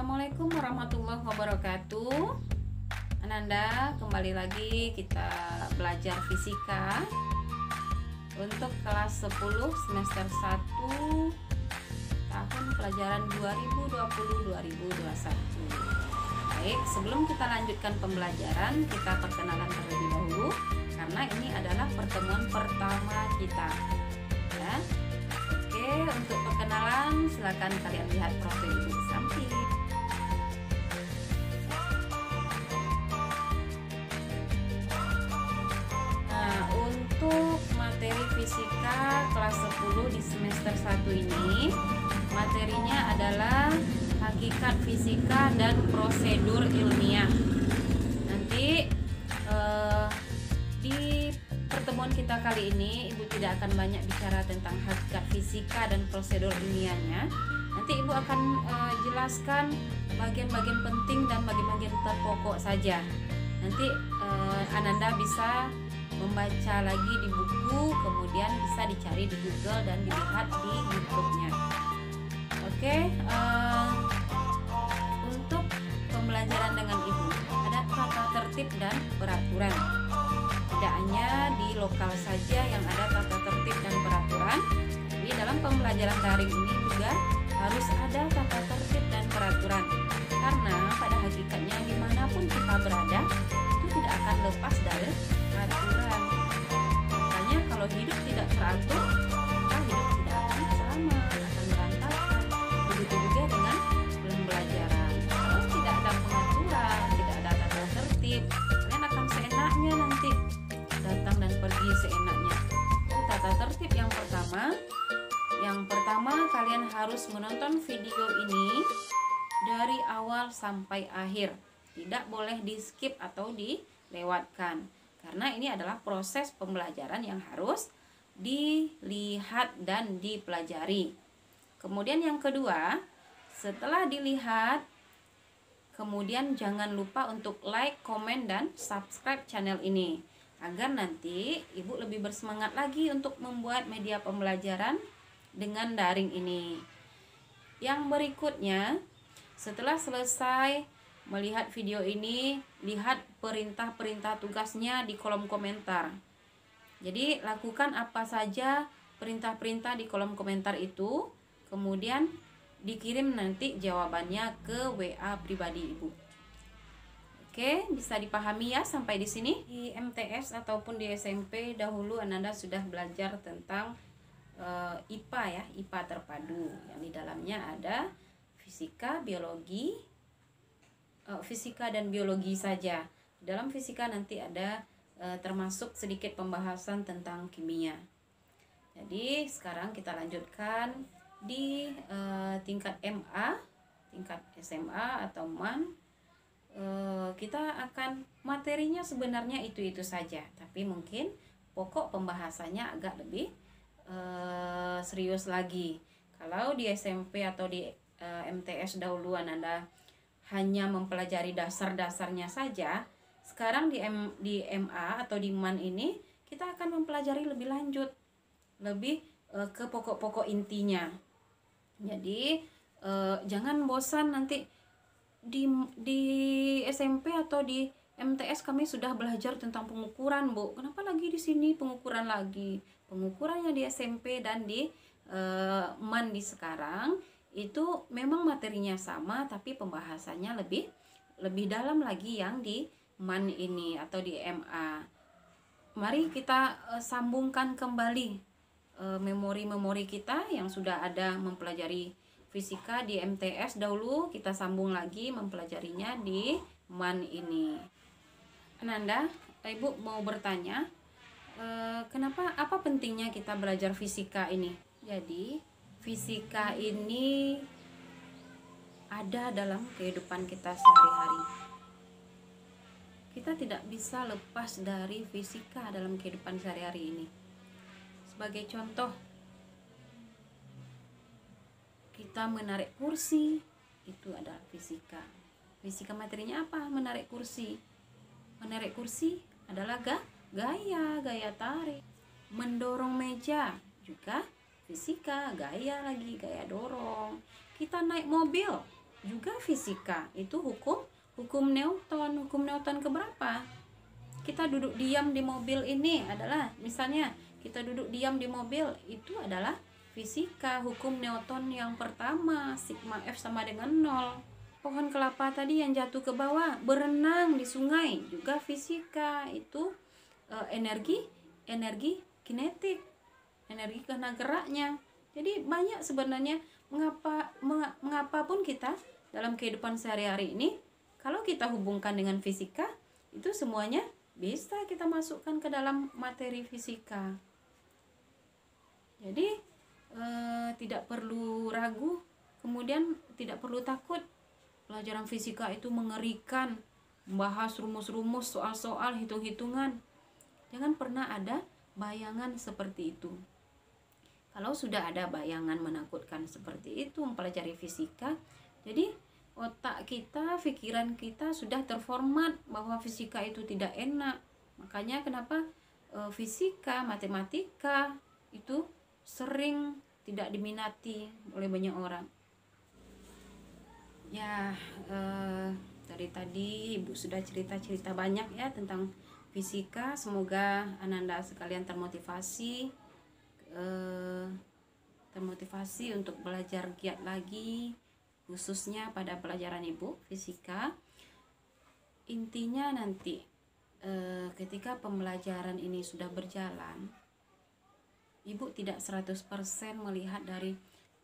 Assalamualaikum warahmatullahi wabarakatuh. Ananda, kembali lagi kita belajar fisika untuk kelas 10 semester 1 tahun pelajaran 2020-2021. Baik, sebelum kita lanjutkan pembelajaran, kita perkenalan terlebih dahulu karena ini adalah pertemuan pertama kita. Ya. Oke, untuk perkenalan silakan kalian lihat profil ibu di samping. Nah, untuk materi fisika kelas 10 di semester 1 ini, materinya adalah hakikat fisika dan prosedur ilmiah. Nanti di pertemuan kita kali ini Ibu tidak akan banyak bicara tentang hakikat fisika dan prosedur ilmiahnya. Nanti Ibu akan jelaskan bagian-bagian penting dan bagian-bagian terpokok saja. Nanti Ananda bisa membaca lagi di buku, kemudian bisa dicari di Google dan dilihat di YouTube-nya. Oke, untuk pembelajaran dengan Ibu ada tata tertib dan peraturan. Tidak hanya di lokal saja yang ada tata tertib dan peraturan, tapi dalam pembelajaran daring ini juga harus ada tata tertib dan peraturan. Karena pada hakikatnya dimanapun kita berada, itu tidak akan lepas dari peraturan. Makanya kalau hidup tidak teratur, maka hidup tidak akan selamat, akan berantakan. Begitu juga dengan pembelajaran. Kalau tidak ada pengaturan, tidak ada tata tertib, kalian akan seenaknya nanti datang dan pergi seenaknya. Tata tertib yang pertama kalian harus menonton video ini dari awal sampai akhir. Tidak boleh di skip atau dilewatkan, karena ini adalah proses pembelajaran yang harus dilihat dan dipelajari. Kemudian yang kedua, setelah dilihat, kemudian jangan lupa untuk like, komen, dan subscribe channel ini agar nanti Ibu lebih bersemangat lagi untuk membuat media pembelajaran dengan daring ini. Yang berikutnya, setelah selesai melihat video ini, lihat perintah-perintah tugasnya di kolom komentar. Jadi lakukan apa saja perintah-perintah di kolom komentar itu, kemudian dikirim nanti jawabannya ke WA pribadi Ibu. Oke, bisa dipahami ya sampai di sini. Di MTS ataupun di SMP dahulu Ananda sudah belajar tentang IPA ya, IPA terpadu yang di dalamnya ada fisika, biologi, fisika dan biologi saja. Dalam fisika nanti ada termasuk sedikit pembahasan tentang kimia. Jadi sekarang kita lanjutkan di tingkat MA, tingkat SMA atau MAN. Kita akan materinya sebenarnya itu saja, tapi mungkin pokok pembahasannya agak lebih serius lagi. Kalau di SMP atau di MTS dahulu Ananda hanya mempelajari dasar-dasarnya saja, sekarang di MA atau di MAN ini kita akan mempelajari lebih lanjut, lebih ke pokok-pokok intinya. Jadi jangan bosan nanti di SMP atau di MTS kami sudah belajar tentang pengukuran, Bu. Kenapa lagi di sini pengukuran lagi? Pengukurannya di SMP dan di MAN di sekarang itu memang materinya sama, tapi pembahasannya lebih dalam lagi yang di MAN ini atau di MA. Mari kita sambungkan kembali memori-memori kita yang sudah ada mempelajari fisika di MTS dahulu, kita sambung lagi mempelajarinya di MAN ini. Ananda, Ibu mau bertanya, apa pentingnya kita belajar fisika ini? Jadi, fisika ini ada dalam kehidupan kita sehari-hari. Kita tidak bisa lepas dari fisika dalam kehidupan sehari-hari ini. Sebagai contoh, kita menarik kursi, itu adalah fisika. Fisika materinya apa? Menarik kursi. Menarik kursi adalah gaya tarik. Mendorong meja juga fisika, gaya lagi, gaya dorong. Kita naik mobil, juga fisika. Itu hukum Newton. Hukum Newton keberapa? Kita duduk diam di mobil ini adalah, misalnya kita duduk diam di mobil, itu adalah fisika. Hukum Newton yang pertama, sigma F sama dengan 0. Pohon kelapa tadi yang jatuh ke bawah, berenang di sungai, juga fisika. Itu energi kinetik, energi karena geraknya. Jadi banyak sebenarnya mengapapun kita dalam kehidupan sehari-hari ini, kalau kita hubungkan dengan fisika, itu semuanya bisa kita masukkan ke dalam materi fisika. Jadi tidak perlu ragu, kemudian tidak perlu takut. Pelajaran fisika itu mengerikan, membahas rumus-rumus, soal-soal, hitung-hitungan. Jangan pernah ada bayangan seperti itu. Kalau sudah ada bayangan menakutkan seperti itu mempelajari fisika, jadi otak kita, pikiran kita sudah terformat bahwa fisika itu tidak enak. Makanya kenapa fisika, matematika itu sering tidak diminati oleh banyak orang. Ya, dari tadi Ibu sudah cerita-cerita banyak ya tentang fisika. Semoga Ananda sekalian termotivasi untuk belajar giat lagi, khususnya pada pelajaran Ibu fisika. Intinya nanti ketika pembelajaran ini sudah berjalan, Ibu tidak 100% melihat dari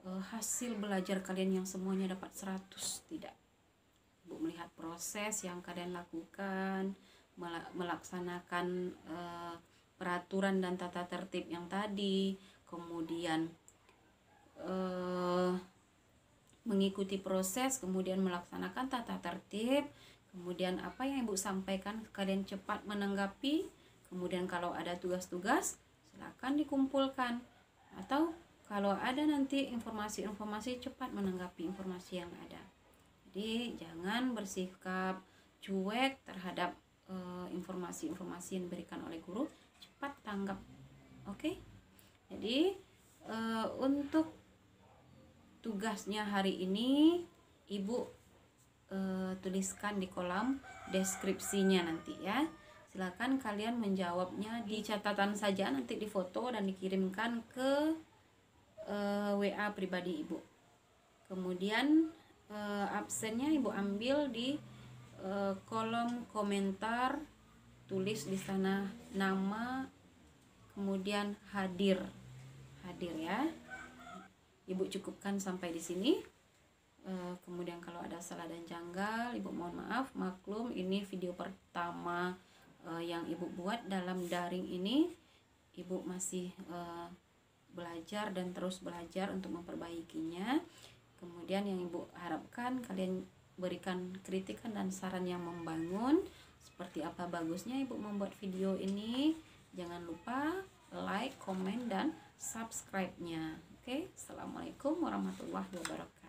hasil belajar kalian yang semuanya dapat 100, tidak. Ibu melihat proses yang kalian lakukan, melaksanakan peraturan dan tata tertib yang tadi, kemudian mengikuti proses, kemudian melaksanakan tata tertib, kemudian apa yang Ibu sampaikan kalian cepat menanggapi, kemudian kalau ada tugas-tugas silakan dikumpulkan, atau kalau ada nanti informasi-informasi cepat menanggapi informasi yang ada. Jadi jangan bersikap cuek terhadap informasi-informasi yang diberikan oleh guru, cepat tanggap. Oke? Jadi untuk tugasnya hari ini Ibu tuliskan di kolom deskripsinya nanti ya. Silakan kalian menjawabnya di catatan saja, nanti difoto dan dikirimkan ke WA pribadi Ibu. Kemudian absennya Ibu ambil di kolom komentar, tulis di sana nama, kemudian hadir ya. Ibu cukupkan sampai di sini. Kemudian kalau ada salah dan janggal, Ibu mohon maaf, maklum ini video pertama yang Ibu buat dalam daring ini. Ibu masih belajar dan terus belajar untuk memperbaikinya. Kemudian yang Ibu harapkan kalian berikan kritikan dan saran yang membangun, seperti apa bagusnya Ibu membuat video ini. Jangan lupa like, komen, dan subscribe-nya. Oke, assalamualaikum warahmatullahi wabarakatuh.